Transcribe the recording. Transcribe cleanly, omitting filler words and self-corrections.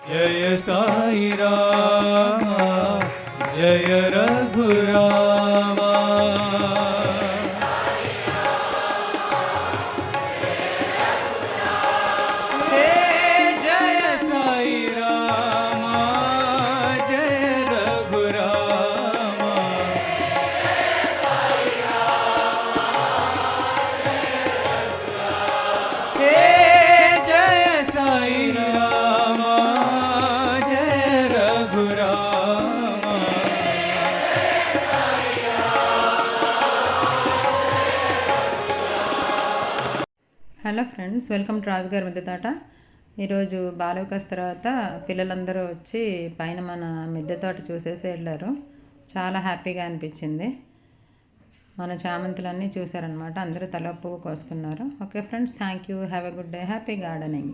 Jaya Sai Rama Jaya Raghurama hey Jaya Sai Rama Jaya Raghurama hey Jaya Sai Rama Jaya Raghurama hello friends, welcome to రాజుగారి మిద్దె తోట. ఈరోజు బాలవికాస్ తర్వాత పిల్లలందరూ వచ్చి పైన మన మిద్దె తోట చూసేసి వెళ్ళారు. చాలా హ్యాపీగా అనిపించింది. మన చామంతులన్నీ చూసారనమాట. అందరూ తల పువ్వు కోసుకున్నారు. Okay friends, thank you. Have a good day. Happy gardening.